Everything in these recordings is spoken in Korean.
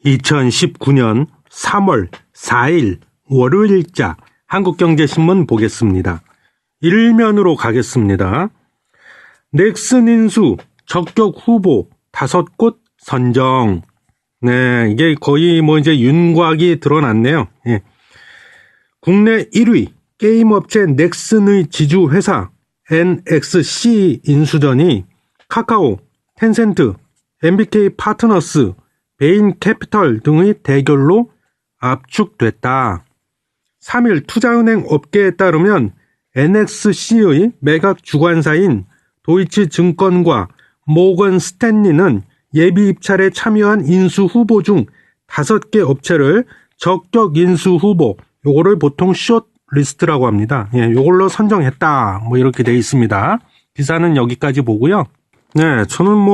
2019년 3월 4일 월요일자 한국경제신문 보겠습니다. 일면으로 가겠습니다. 넥슨 인수 적격 후보 5곳 선정. 네, 이게 거의 이제 윤곽이 드러났네요. 예. 국내 1위 게임업체 넥슨의 지주회사 NXC 인수전이 카카오, 텐센트, MBK 파트너스, 베인캐피털 등의 대결로 압축됐다. 3일 투자은행 업계에 따르면 NXC의 매각 주관사인 도이치증권과 모건 스탠리는 예비 입찰에 참여한 인수 후보 중 5개 업체를 적격 인수 후보, 요거를 보통 숏리스트라고 합니다. 예, 요걸로 선정했다. 이렇게 돼 있습니다. 기사는 여기까지 보고요. 네, 저는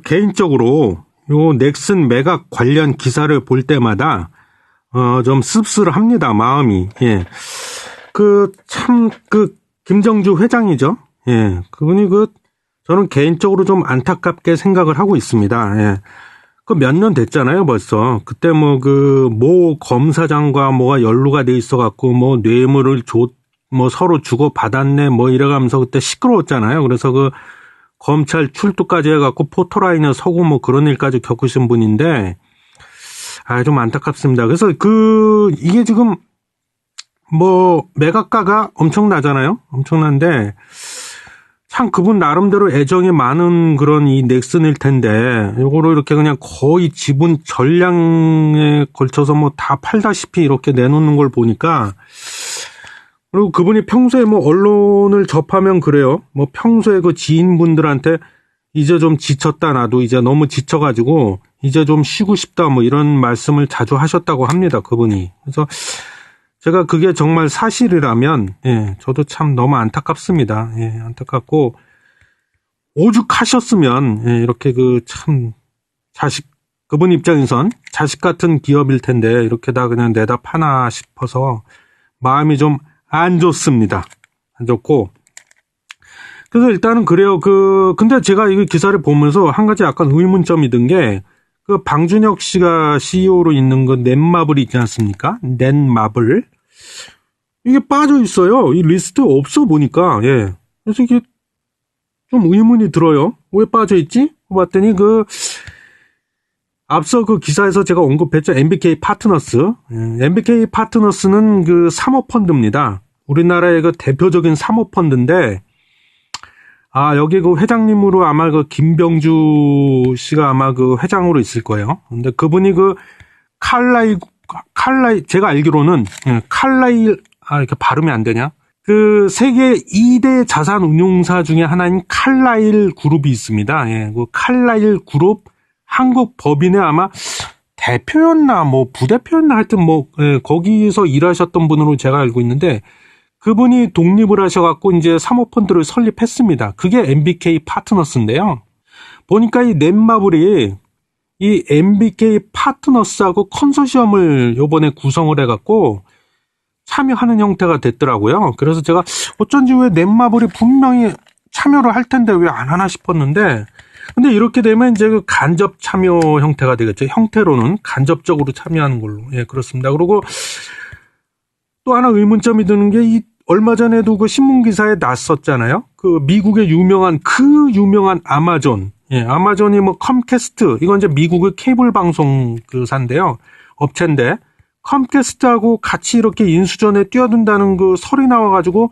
개인적으로 요 넥슨 매각 관련 기사를 볼 때마다 좀 씁쓸합니다, 마음이. 예. 김정주 회장이죠. 예. 그분이 저는 개인적으로 좀 안타깝게 생각을 하고 있습니다. 예. 몇 년 됐잖아요, 벌써. 그때 모 검사장과 뭐가 연루가 돼 있어갖고 뇌물을 서로 주고받았네, 이래가면서 그때 시끄러웠잖아요. 그래서 검찰 출두까지 해갖고 포토라인에 서고 그런 일까지 겪으신 분인데, 좀 안타깝습니다. 그래서 이게 지금 매각가가 엄청나잖아요? 엄청난데, 참 그분 나름대로 애정이 많은 그런 이 넥슨일 텐데, 요거를 이렇게 그냥 거의 지분 전량에 걸쳐서 다 팔다시피 이렇게 내놓는 걸 보니까, 그리고 그분이 평소에 언론을 접하면 그래요. 평소에 지인분들한테 이제 좀 지쳤다, 나도 이제 너무 지쳐가지고 이제 좀 쉬고 싶다, 이런 말씀을 자주 하셨다고 합니다, 그분이. 그래서 제가 그게 정말 사실이라면, 예, 저도 참 너무 안타깝습니다. 예, 안타깝고, 오죽하셨으면, 예, 이렇게 그분 입장에선 자식 같은 기업일 텐데, 이렇게 다 그냥 내다 파나 싶어서 마음이 좀 안 좋습니다. 안 좋고. 그래서 일단은 그래요. 근데 제가 이 기사를 보면서 한 가지 약간 의문점이 든 게, 방준혁 씨가 CEO로 있는 넷마블이 있지 않습니까? 넷마블. 이게 빠져 있어요. 이 리스트 없어 보니까, 예. 그래서 이게 좀 의문이 들어요. 왜 빠져 있지? 봤더니 앞서 기사에서 제가 언급했죠. MBK 파트너스. MBK 파트너스는 사모펀드입니다. 우리나라의 대표적인 사모펀드인데, 여기 회장님으로 아마 김병주 씨가 아마 회장으로 있을 거예요. 근데 그분이 칼라일, 제가 알기로는, 칼라일, 이렇게 발음이 안 되냐? 세계 2대 자산 운용사 중에 하나인 칼라일 그룹이 있습니다. 예, 칼라일 그룹 한국 법인의 아마 대표였나, 부대표였나 하여튼 예, 거기서 일하셨던 분으로 제가 알고 있는데, 그분이 독립을 하셔갖고 이제 사모펀드를 설립했습니다. 그게 MBK 파트너스인데요. 보니까 이 넷마블이 이 MBK 파트너스하고 컨소시엄을 요번에 구성을 해갖고 참여하는 형태가 됐더라고요. 그래서 제가 어쩐지 왜 넷마블이 분명히 참여를 할 텐데 왜 안 하나 싶었는데, 근데 이렇게 되면 이제 간접 참여 형태가 되겠죠. 형태로는 간접적으로 참여하는 걸로. 예, 그렇습니다. 그리고 또 하나 의문점이 드는 게 얼마 전에도 신문 기사에 났었잖아요. 미국의 유명한 아마존. 예, 아마존이 컴캐스트, 이건 이제 미국의 케이블 방송 사인데요. 업체인데, 컴캐스트하고 같이 이렇게 인수전에 뛰어든다는 설이 나와가지고,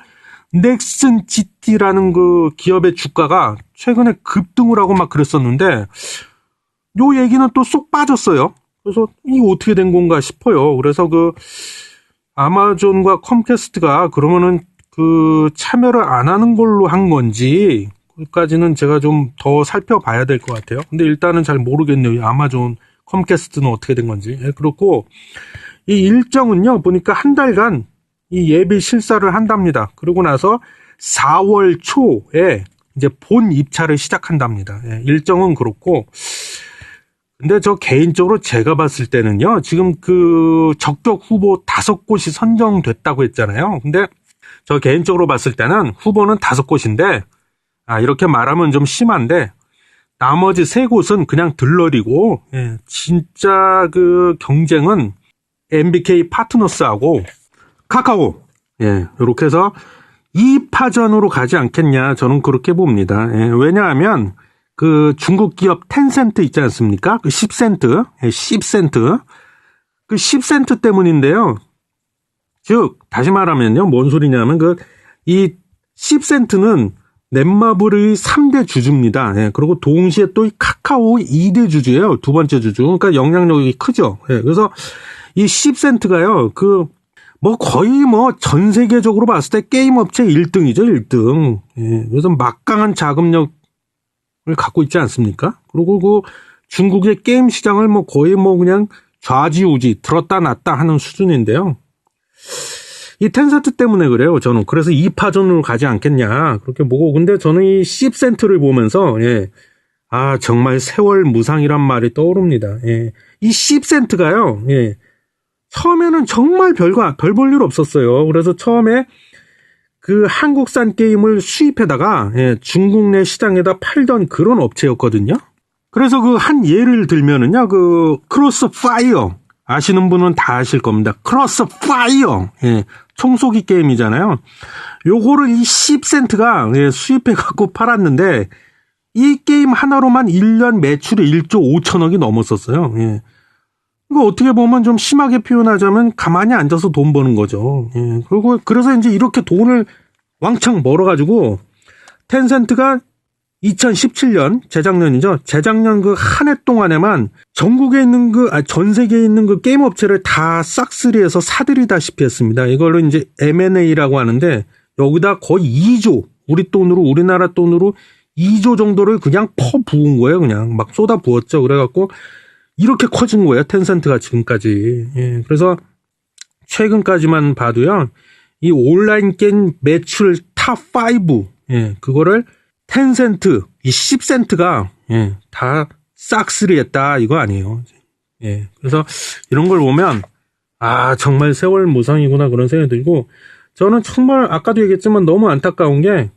넥슨 GT라는 기업의 주가가 최근에 급등을 하고 막 그랬었는데, 요 얘기는 또 쏙 빠졌어요. 그래서 이게 어떻게 된 건가 싶어요. 그래서 아마존과 컴캐스트가 그러면은 참여를 안 하는 걸로 한 건지, 그까지는 제가 좀 더 살펴봐야 될 것 같아요. 근데 일단은 잘 모르겠네요. 이 아마존, 컴캐스트는 어떻게 된 건지. 예, 그렇고, 이 일정은요, 보니까 한 달간 이 예비 실사를 한답니다. 그러고 나서 4월 초에 이제 본 입찰을 시작한답니다. 예, 일정은 그렇고, 근데 저 개인적으로 제가 봤을 때는요, 지금 적격 후보 5곳이 선정됐다고 했잖아요. 근데 저 개인적으로 봤을 때는 후보는 5곳인데, 이렇게 말하면 좀 심한데, 나머지 세 곳은 그냥 들러리고, 예, 진짜 그 경쟁은 MBK 파트너스하고 카카오, 예, 이렇게 해서 2파전으로 가지 않겠냐, 저는 그렇게 봅니다. 예, 왜냐하면 그 중국 기업 텐센트 있지 않습니까? 그 10센트, 예, 10센트. 그 10센트 때문인데요. 즉, 다시 말하면요, 뭔 소리냐면 이 10센트는 넷마블의 3대 주주입니다. 예, 그리고 동시에 또 이 카카오의 2대 주주예요. 두 번째 주주. 그러니까 영향력이 크죠. 예, 그래서 이 10센트가요, 거의 전 세계적으로 봤을 때 게임 업체 1등이죠, 1등. 예, 그래서 막강한 자금력을 갖고 있지 않습니까? 그리고 중국의 게임 시장을 거의 그냥 좌지우지, 들었다 놨다 하는 수준인데요. 이 텐센트 때문에 그래요, 저는. 그래서 2파전으로 가지 않겠냐, 그렇게 보고. 근데 저는 이 10센트를 보면서, 예, 정말 세월 무상이란 말이 떠오릅니다. 예. 이 10센트가요, 예, 처음에는 정말 별 볼 일 없었어요. 그래서 처음에 그 한국산 게임을 수입해다가, 예, 중국 내 시장에다 팔던 그런 업체였거든요. 그래서 한 예를 들면은요, 크로스파이어. 아시는 분은 다 아실 겁니다. 크로스파이어. 예, 총쏘기 게임이잖아요. 요거를 이 10센트가, 예, 수입해갖고 팔았는데, 이 게임 하나로만 1년 매출이 1조 5천억이 넘었었어요. 예. 이거 어떻게 보면 좀 심하게 표현하자면 가만히 앉아서 돈 버는 거죠. 예. 그래서 이제 이렇게 돈을 왕창 벌어가지고, 텐센트가 2017년, 재작년이죠. 재작년 한 해 동안에만 전국에 있는 전 세계에 있는 게임 업체를 다 싹쓸이해서 사들이다시피 했습니다. 이걸로 이제 M&A라고 하는데, 여기다 거의 2조, 우리나라 돈으로 2조 정도를 그냥 부은 거예요. 그냥 막 쏟아 부었죠. 그래갖고, 이렇게 커진 거예요. 텐센트가 지금까지. 예, 그래서 최근까지만 봐도요, 이 온라인 게임 매출 탑5, 예, 그거를 텐센트, 이 10센트가, 예, 다 싹쓸이 했다, 이거 아니에요. 예, 그래서 이런 걸 보면, 정말 세월 무상이구나, 그런 생각이 들고, 저는 정말 아까도 얘기했지만 너무 안타까운 게,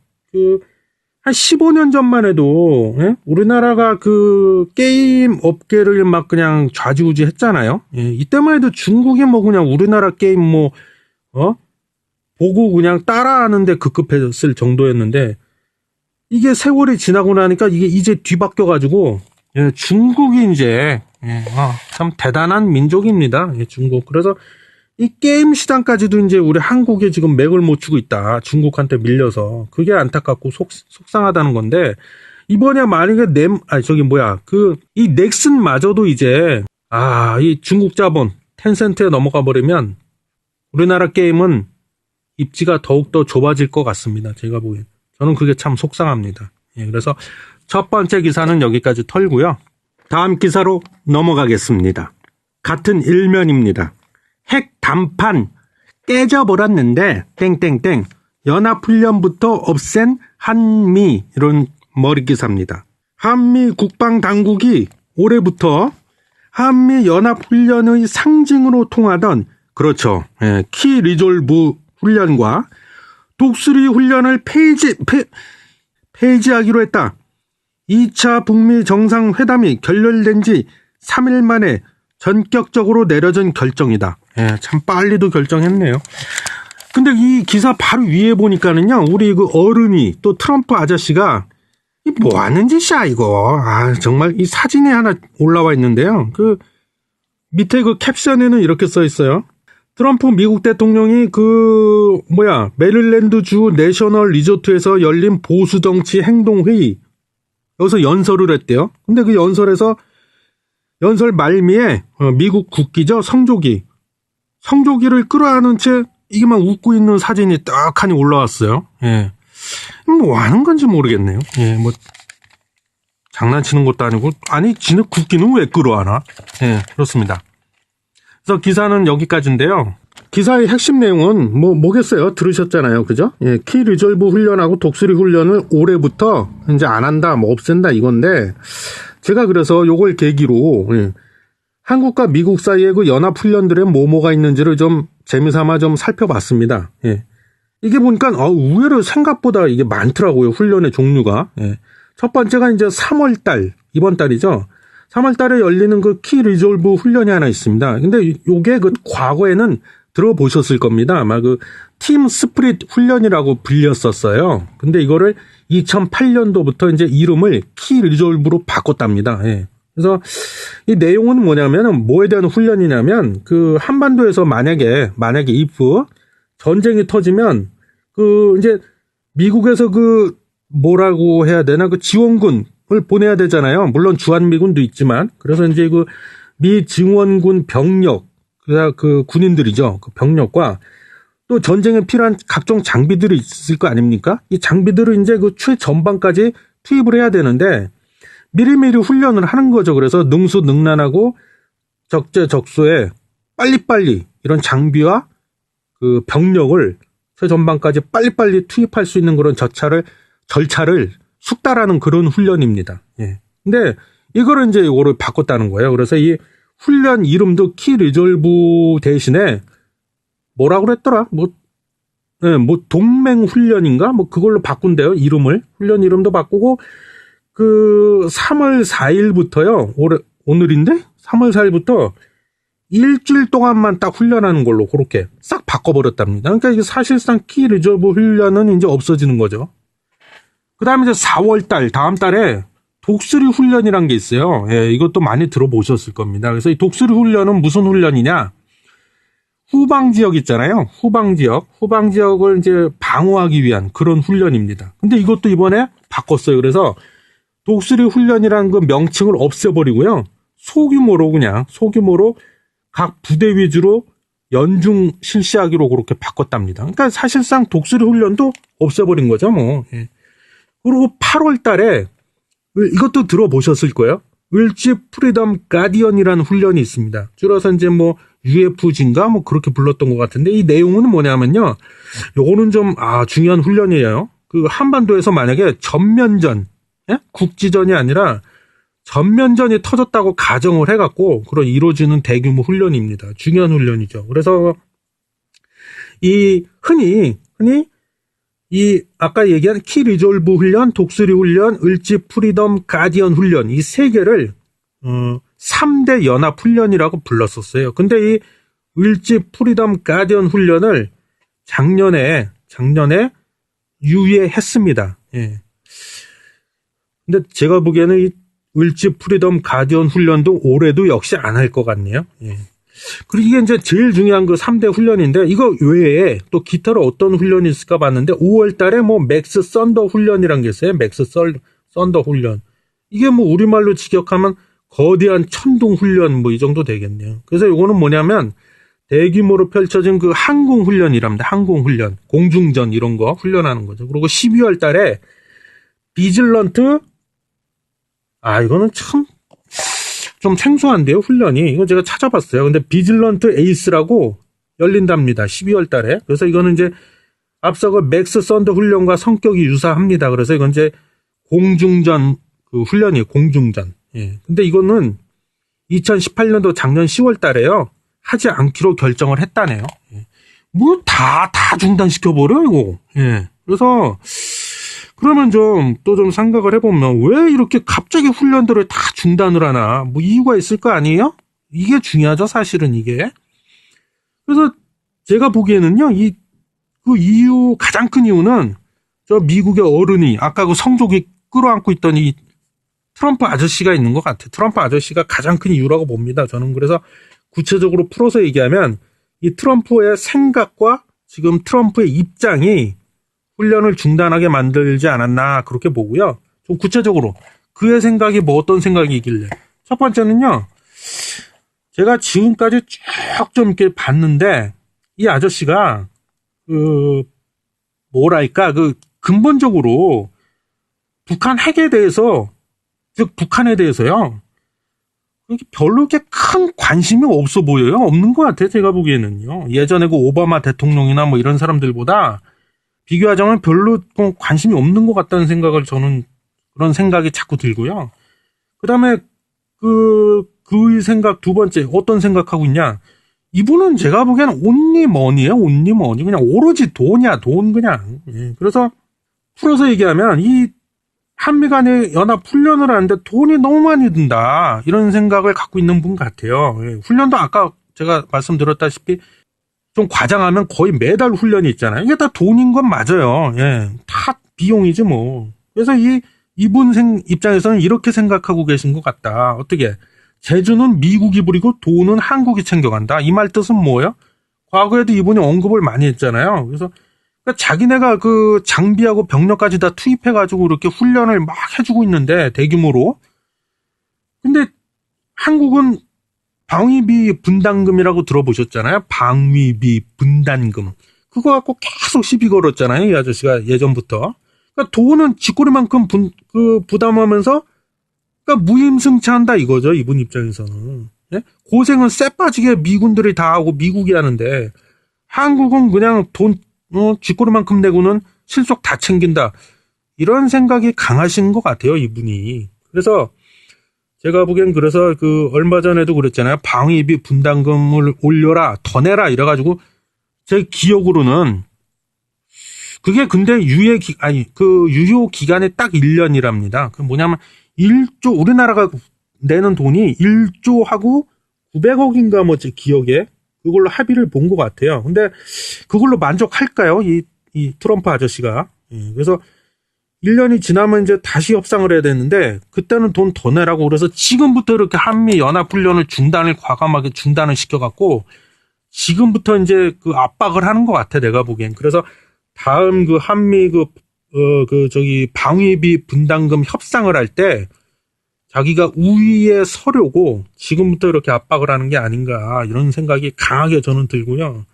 한 15년 전만 해도, 예? 우리나라가 게임 업계를 막 그냥 좌지우지 했잖아요. 예, 이때만 해도 중국이 그냥 우리나라 게임 보고 그냥 따라하는데 급급했을 정도였는데, 이게 세월이 지나고 나니까 이게 이제 뒤바뀌어가지고, 예, 중국이 이제, 예, 참 대단한 민족입니다. 예, 중국. 그래서 이 게임 시장까지도 이제 우리 한국에 지금 맥을 못 추고 있다. 중국한테 밀려서. 그게 안타깝고 속상하다는 건데, 이번에 만약에 이 넥슨마저도 이제, 이 중국 자본, 텐센트에 넘어가 버리면, 우리나라 게임은 입지가 더욱더 좁아질 것 같습니다. 제가 보기엔. 저는 그게 참 속상합니다. 예, 그래서 첫 번째 기사는 여기까지 털고요. 다음 기사로 넘어가겠습니다. 같은 일면입니다. 핵 단판 깨져버렸는데 땡땡땡 연합훈련부터 없앤 한미, 이런 머리 기사입니다. 한미 국방당국이 올해부터 한미 연합훈련의 상징으로 통하던, 그렇죠, 예, 키 리졸브 훈련과 독수리 훈련을 폐지하기로 했다. 2차 북미 정상회담이 결렬된 지 3일 만에 전격적으로 내려진 결정이다. 예, 참 빨리도 결정했네요. 근데 이 기사 바로 위에 보니까는요, 우리 어른이 또 트럼프 아저씨가 이 뭐 하는 짓이야 이거. 정말 이 사진이 하나 올라와 있는데요. 밑에 캡션에는 이렇게 써 있어요. 트럼프 미국 대통령이 메릴랜드주 내셔널 리조트에서 열린 보수정치 행동회의, 여기서 연설을 했대요. 근데 그 연설 말미에 미국 국기죠, 성조기를 끌어안은 채 이게만 웃고 있는 사진이 떡하니 올라왔어요. 예, 뭐 하는 건지 모르겠네요. 예, 장난치는 것도 아니고, 지네 국기는 왜 끌어안아? 예, 그렇습니다. 그래서 기사는 여기까지인데요. 기사의 핵심 내용은 뭐겠어요? 들으셨잖아요. 그죠? 예, 키 리졸브 훈련하고 독수리 훈련을 올해부터 이제 안 한다, 없앤다 이건데, 제가 그래서 요걸 계기로, 예, 한국과 미국 사이에 연합 훈련들에 뭐가 있는지를 좀 재미삼아 좀 살펴봤습니다. 예. 이게 보니까 의외로 생각보다 이게 많더라고요. 훈련의 종류가. 예. 첫 번째가 이제 3월 달, 이번 달이죠. 3월 달에 열리는 그 키 리졸브 훈련이 하나 있습니다. 근데 요게 그 과거에는 들어보셨을 겁니다. 아마 그 팀 스프릿 훈련이라고 불렸었어요. 근데 이거를 2008년도부터 이제 이름을 키 리졸브로 바꿨답니다. 예. 그래서 이 내용은 뭐냐면 뭐에 대한 훈련이냐면 그 한반도에서 만약에 if 전쟁이 터지면 그 이제 미국에서 그 뭐라고 해야 되나 그 지원군을 보내야 되잖아요. 물론 주한미군도 있지만 그래서 이제 그 미 증원군 병력 그 군인들이죠. 그 병력과 또 전쟁에 필요한 각종 장비들이 있을 거 아닙니까? 이 장비들을 이제 그 최전방까지 투입을 해야 되는데 미리미리 훈련을 하는 거죠. 그래서 능수능란하고 적재적소에 빨리빨리 이런 장비와 그 병력을 최전방까지 빨리빨리 투입할 수 있는 그런 절차를 숙달하는 그런 훈련입니다. 예. 근데 이거를 이제 이거를 바꿨다는 거예요. 그래서 이 훈련 이름도 키 리졸브 대신에 뭐라고 그랬더라? 뭐 동맹 훈련인가? 뭐 그걸로 바꾼대요. 이름을. 훈련 이름도 바꾸고 그 3월 4일부터요. 오늘인데? 3월 4일부터 일주일 동안만 딱 훈련하는 걸로 그렇게 싹 바꿔버렸답니다. 그러니까 이게 사실상 키 리졸브 훈련은 이제 없어지는 거죠. 그 다음에 이제 4월달, 다음 달에 독수리 훈련이란 게 있어요. 예, 이것도 많이 들어보셨을 겁니다. 그래서 이 독수리 훈련은 무슨 훈련이냐? 후방 지역 있잖아요. 후방 지역을 이제 방어하기 위한 그런 훈련입니다. 근데 이것도 이번에 바꿨어요. 그래서 독수리 훈련이라는 그 명칭을 없애버리고요. 소규모로 각 부대 위주로 연중 실시하기로 그렇게 바꿨답니다. 그러니까 사실상 독수리 훈련도 없애버린 거죠, 뭐. 예. 그리고 8월 달에 이것도 들어보셨을 거예요. 을지 프리덤 가디언이라는 훈련이 있습니다. 줄여서 이제 뭐 UFG인가 뭐 그렇게 불렀던 것 같은데 이 내용은 뭐냐면요. 요거는 좀 중요한 훈련이에요. 그 한반도에서 만약에 전면전, 예? 국지전이 아니라 전면전이 터졌다고 가정을 해갖고 그런 이루어지는 대규모 훈련입니다. 중요한 훈련이죠. 그래서 이 흔히 이 아까 얘기한 키 리졸브 훈련, 독수리 훈련, 을지 프리덤 가디언 훈련 이 세 개를 3대 연합 훈련이라고 불렀었어요. 근데 이 을지 프리덤 가디언 훈련을 작년에 유예했습니다. 예. 근데 제가 보기에는 이 을지 프리덤 가디언 훈련도 올해도 역시 안 할 것 같네요. 예. 그리고 이게 이제 제일 중요한 그 3대 훈련인데 이거 외에 또 기타로 어떤 훈련이 있을까 봤는데 5월 달에 뭐 맥스 썬더 훈련이란 게 있어요. 맥스 썬더 훈련. 이게 뭐 우리말로 직역하면 거대한 천둥 훈련 뭐 이 정도 되겠네요. 그래서 이거는 뭐냐면 대규모로 펼쳐진 그 항공 훈련이랍니다. 항공 훈련. 공중전 이런 거 훈련하는 거죠. 그리고 12월 달에 비질런트 이거는 참 좀 생소한데요, 훈련이. 이거 제가 찾아봤어요. 근데 비질런트 에이스라고 열린답니다. 12월 달에. 그래서 이거는 이제 앞서 그 맥스 썬더 훈련과 성격이 유사합니다. 그래서 이건 이제 공중전 그 훈련이에요, 공중전. 예. 근데 이거는 2018년도 작년 10월 달에요. 하지 않기로 결정을 했다네요. 예. 뭐 다 중단시켜버려, 이거. 예. 그래서 그러면 또 좀 생각을 해보면 왜 이렇게 갑자기 훈련들을 다 중단을 하나? 뭐 이유가 있을 거 아니에요? 이게 중요하죠, 사실은 이게. 그래서 제가 보기에는요, 그 이유, 가장 큰 이유는 저 미국의 어른이 아까 그 성족이 끌어안고 있던 이 트럼프 아저씨가 있는 것 같아요. 트럼프 아저씨가 가장 큰 이유라고 봅니다. 저는 그래서 구체적으로 풀어서 얘기하면 이 트럼프의 생각과 지금 트럼프의 입장이 훈련을 중단하게 만들지 않았나 그렇게 보고요. 좀 구체적으로 그의 생각이 뭐 어떤 생각이길래 첫 번째는요. 제가 지금까지 쭉 좀 이렇게 봤는데 이 아저씨가 그 근본적으로 북한 핵에 대해서 즉 북한에 대해서요. 별로 이렇게 큰 관심이 없어 보여요. 없는 것 같아요. 제가 보기에는요. 예전에 그 오바마 대통령이나 뭐 이런 사람들보다 비교하자면 별로 관심이 없는 것 같다는 생각을 저는 그런 생각이 자꾸 들고요. 그 다음에 그의 생각 두 번째 어떤 생각하고 있냐. 이분은 제가 보기에는 온리머니예요. 온리머니. 그냥 오로지 돈이야. 돈 그냥. 예. 그래서 풀어서 얘기하면 이 한미 간의 연합 훈련을 하는데 돈이 너무 많이 든다. 이런 생각을 갖고 있는 분 같아요. 예, 훈련도 아까 제가 말씀드렸다시피 좀 과장하면 거의 매달 훈련이 있잖아요. 이게 다 돈인 건 맞아요. 예, 다 비용이지 뭐. 그래서 이분 입장에서는 이렇게 생각하고 계신 것 같다. 어떻게? 제주는 미국이 부리고 돈은 한국이 챙겨간다. 이 말 뜻은 뭐예요? 과거에도 이분이 언급을 많이 했잖아요. 그래서 그러니까 자기네가 그 장비하고 병력까지 다 투입해가지고 이렇게 훈련을 막 해주고 있는데 대규모로. 근데 한국은 방위비 분담금이라고 들어보셨잖아요. 방위비 분담금. 그거 갖고 계속 시비 걸었잖아요. 이 아저씨가 예전부터. 그러니까 돈은 쥐꼬리만큼 부담하면서 그러니까 무임승차한다 이거죠. 이분 입장에서는. 예? 고생은 쎄 빠지게 미군들이 다 하고 미국이 하는데 한국은 그냥 돈 쥐꼬리만큼 내고는 실속 다 챙긴다. 이런 생각이 강하신 것 같아요. 이분이. 그래서 제가 보기엔 그래서 그 얼마 전에도 그랬잖아요. 방위비 분담금을 올려라, 더 내라 이래가지고 제 기억으로는 그게 근데 유효 기간이 딱 1년이랍니다. 그 뭐냐면 1조 우리나라가 내는 돈이 1조하고 900억인가 뭐 제 기억에 그걸로 합의를 본 것 같아요. 근데 그걸로 만족할까요? 이 트럼프 아저씨가. 그래서 1년이 지나면 이제 다시 협상을 해야 되는데 그때는 돈 더 내라고 그래서 지금부터 이렇게 한미 연합훈련을 과감하게 중단을 시켜갖고 지금부터 이제 그 압박을 하는 것 같아 내가 보기엔. 그래서 다음 그 한미 방위비 분담금 협상을 할 때 자기가 우위에 서려고 지금부터 이렇게 압박을 하는 게 아닌가 이런 생각이 강하게 저는 들고요.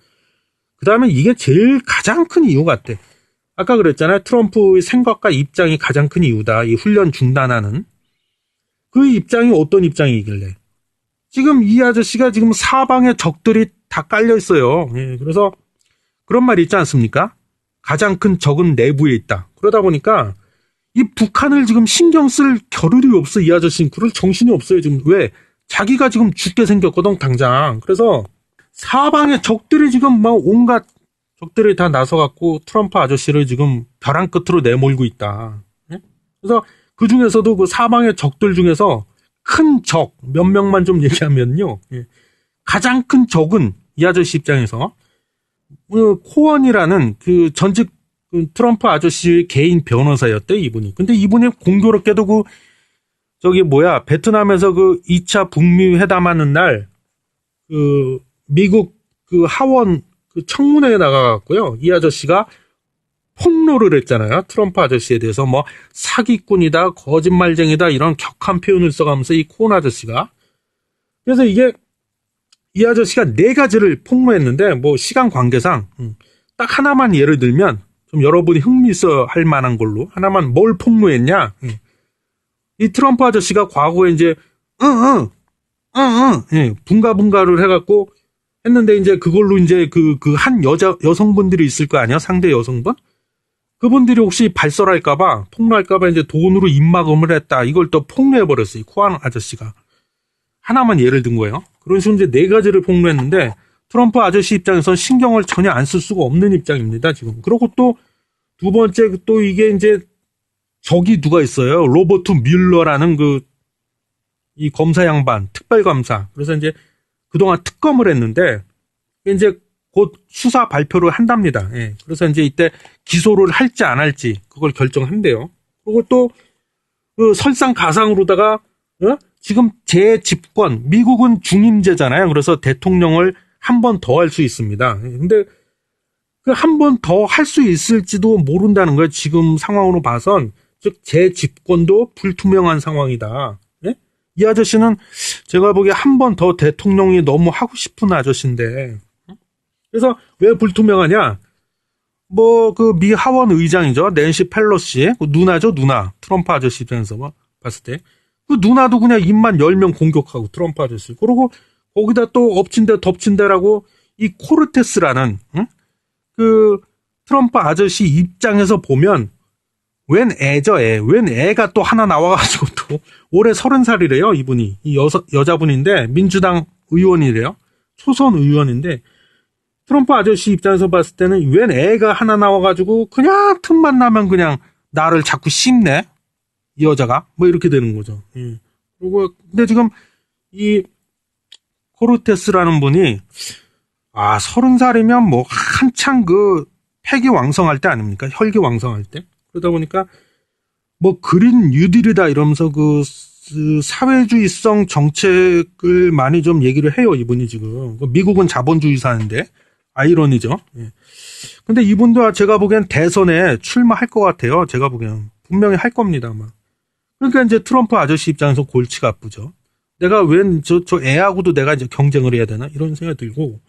그 다음에 이게 제일 가장 큰 이유 같아. 아까 그랬잖아요. 트럼프의 생각과 입장이 가장 큰 이유다. 이 훈련 중단하는. 그 입장이 어떤 입장이길래. 지금 이 아저씨가 지금 사방에 적들이 다 깔려 있어요. 예, 그래서 그런 말이 있지 않습니까? 가장 큰 적은 내부에 있다. 그러다 보니까 이 북한을 지금 신경 쓸 겨를이 없어. 이 아저씨는 그럴 정신이 없어요. 지금 왜? 자기가 지금 죽게 생겼거든 당장. 그래서 사방에 적들이 지금 막 온갖 적들이 다 나서갖고 트럼프 아저씨를 지금 벼랑 끝으로 내몰고 있다. 예? 그래서 그 중에서도 그 사방의 적들 중에서 큰 적 몇 명만 좀 얘기하면요. 예. 가장 큰 적은 이 아저씨 입장에서 코언이라는 그 전직 트럼프 아저씨 개인 변호사였대 이분이. 근데 이분이 공교롭게도 베트남에서 그 2차 북미 회담하는 날 그 미국 그 하원 그 청문회에 나가갖고요. 이 아저씨가 폭로를 했잖아요. 트럼프 아저씨에 대해서 뭐 사기꾼이다, 거짓말쟁이다 이런 격한 표현을 써가면서 이 코언 아저씨가. 그래서 이게 이 아저씨가 4가지를 폭로했는데 뭐 시간 관계상 딱 하나만 예를 들면 좀 여러분이 흥미있어 할 만한 걸로 하나만 뭘 폭로했냐. 이 트럼프 아저씨가 과거에 이제 분가를 해갖고 했는데 이제 그걸로 이제 그 한 여성분들이 있을 거 아니야? 상대 여성분? 그분들이 혹시 발설할까봐, 폭로할까봐 이제 돈으로 입막음을 했다. 이걸 또 폭로해버렸어요. 코안 아저씨가. 하나만 예를 든 거예요. 그런 식으로 이제 4가지를 폭로했는데, 트럼프 아저씨 입장에선 신경을 전혀 안 쓸 수가 없는 입장입니다, 지금. 그리고 또, 2번째, 또 이게 이제, 적이 누가 있어요. 로버트 뮬러라는 이 검사 양반, 특별검사. 그래서 이제, 그동안 특검을 했는데, 이제 곧 수사 발표를 한답니다. 예. 그래서 이제 이때 기소를 할지 안 할지, 그걸 결정한대요. 그리고 또, 설상가상으로다가, 지금 재집권, 미국은 중임제잖아요. 그래서 대통령을 한 번 더 할 수 있습니다. 근데, 한 번 더 할 수 있을지도 모른다는 거예요. 지금 상황으로 봐선, 즉, 재집권도 불투명한 상황이다. 이 아저씨는 제가 보기에 한 번 더 대통령이 너무 하고 싶은 아저씨인데. 그래서 왜 불투명하냐? 미 하원 의장이죠. 낸시 펠로시. 누나죠, 누나. 트럼프 아저씨 입장에서 봤을 때. 그 누나도 그냥 입만 열면 공격하고, 트럼프 아저씨. 그리고 거기다 또 엎친 데 덮친 데라고 이 코르테스라는, 트럼프 아저씨 입장에서 보면 웬 애죠, 애. 웬 애가 또 하나 나와가지고 또 올해 30살이래요, 이분이. 이 여자분인데 민주당 의원이래요. 초선 의원인데 트럼프 아저씨 입장에서 봤을 때는 웬 애가 하나 나와가지고 그냥 틈만 나면 그냥 나를 자꾸 씹네. 이 여자가 뭐 이렇게 되는 거죠. 예. 그리고 근데 지금 이 코르테스라는 분이 30살이면 뭐 한창 그 패기왕성할 때 아닙니까? 혈기왕성할 때. 그러다 보니까 뭐 그린 뉴딜이다 이러면서 그 사회주의성 정책을 많이 좀 얘기를 해요, 이분이 지금. 미국은 자본주의 사는데 아이러니죠. 예. 근데 이분도 제가 보기엔 대선에 출마할 것 같아요. 제가 보기엔 분명히 할 겁니다, 아마. 그러니까 이제 트럼프 아저씨 입장에서 골치가 아프죠. 내가 웬 저 애하고도 내가 이제 경쟁을 해야 되나 이런 생각이 들고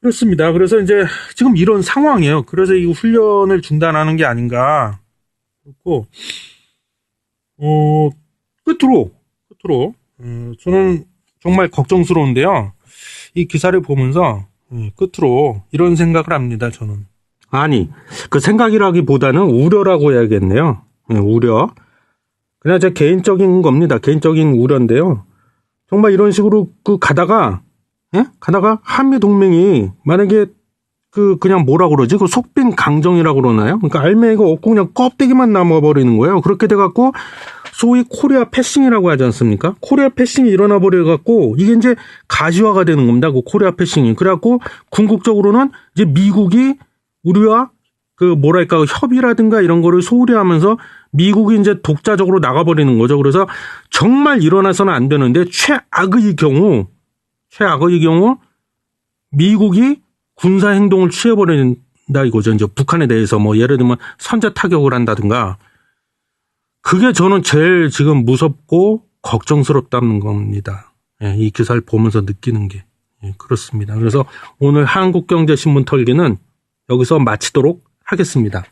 그렇습니다. 그래서 이제 지금 이런 상황이에요. 그래서 이 훈련을 중단하는 게 아닌가. 그렇고 끝으로 저는 정말 걱정스러운데요. 이 기사를 보면서 끝으로 이런 생각을 합니다. 저는. 아니, 그 생각이라기보다는 우려라고 해야겠네요. 우려. 그냥 제 개인적인 겁니다. 개인적인 우려인데요. 정말 이런 식으로 가다가 한미 동맹이 만약에 그냥 뭐라 그러지? 그 속빈 강정이라고 그러나요? 그러니까 알맹이가 없고 그냥 껍데기만 남아버리는 거예요. 그렇게 돼갖고 소위 코리아 패싱이라고 하지 않습니까? 코리아 패싱이 일어나 버려갖고 이게 이제 가시화가 되는 겁니다. 그 코리아 패싱이. 그래갖고 궁극적으로는 이제 미국이 우리와 협의라든가 이런 거를 소홀히 하면서 미국이 이제 독자적으로 나가버리는 거죠. 그래서 정말 일어나서는 안 되는데 최악의 경우 미국이 군사 행동을 취해버린다 이거죠. 이제 북한에 대해서 뭐 예를 들면 선제 타격을 한다든가 그게 저는 제일 지금 무섭고 걱정스럽다는 겁니다. 예, 이 기사를 보면서 느끼는 게 그렇습니다. 그래서 오늘 한국경제신문 털기는 여기서 마치도록 하겠습니다.